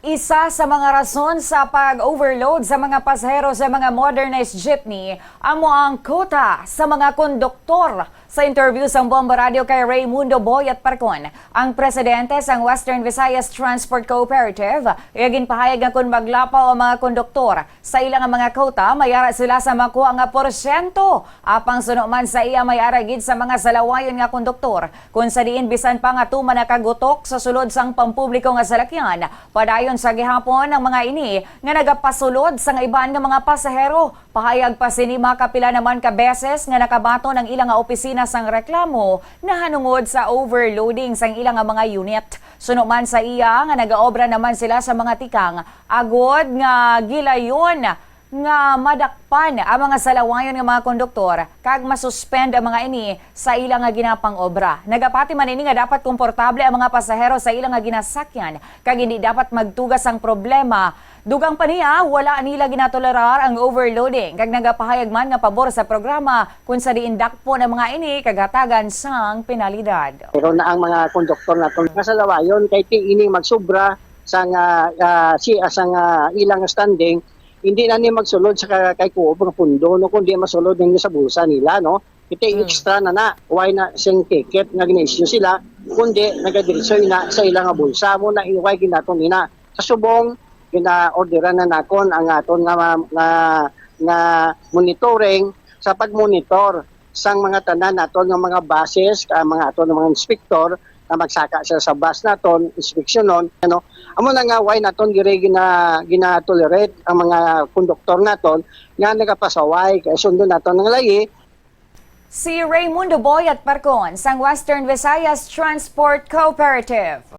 Isa sa mga rason sa pag-overload sa mga pasahero sa mga modernized jeepney amo ang quota sa mga konduktor. Sa interview sa Bomba Radio kay Raymundo Boyat Parcon, ang presidente sang Western Visayas Transport Cooperative, iyagin pahayag nga kung maglapaw ang mga konduktor sa ilang mga quota, mayara sila sa makuha nga porsyento. Apang suno man sa iya mayara gid sa mga salawayon nga konduktor. Kung sa diin bisan pa nga tuman nakagutok sa sulod sang pampubliko nga salakyan, padayon sa gihapon ang mga ini nga nagapasulod sa iban nga mga pasahero. Pahayag pa sinima kapila naman ka beses nga nakabato ng ilang nga opisina sang reklamo na hanungod sa overloading sang ilang nga mga unit. Suno man sa iya nga nagaobra naman sila sa mga tikang agod nga gilayon nga madakpan ang mga salawayon nga mga konduktor kag masuspend ang mga ini sa ilang nga ginapang obra. Nagapati man ini nga dapat komportable ang mga pasahero sa ilang nga ginasakyan kag hindi dapat magtugas ang problema. Dugang pa niya, wala nila ginatolerar ang overloading kag nagapahayag man nga pabor sa programa kung sa diin dakpo ng mga ini kagatagan sang penalidad. Pero na ang mga konduktor naton nga salawayon kay ti ining magsubra sang ilang standing, hindi na ni magsulod sa kay kuob nga pundo no kundi masulod nang sa bulsa nila no. Iti extra na why na sing ticket nga gina-issue sila kundi nagadiretso na sa ilang nga bulsa mo na iway ginaton nina sa subong gina-orderan na nakon ang aton nga monitoring sa pagmonitor sang mga tanan naton nga mga buses mga aton nga mga inspektor na magsaka sila sa bus naton inspeksyonon ano amo na nga why naton dire gina-tolerate ang mga konduktor naton nga nagapasaway kay sundo naton ng layi. Si Raymundo Boyat Parcon sang Western Visayas Transport Cooperative.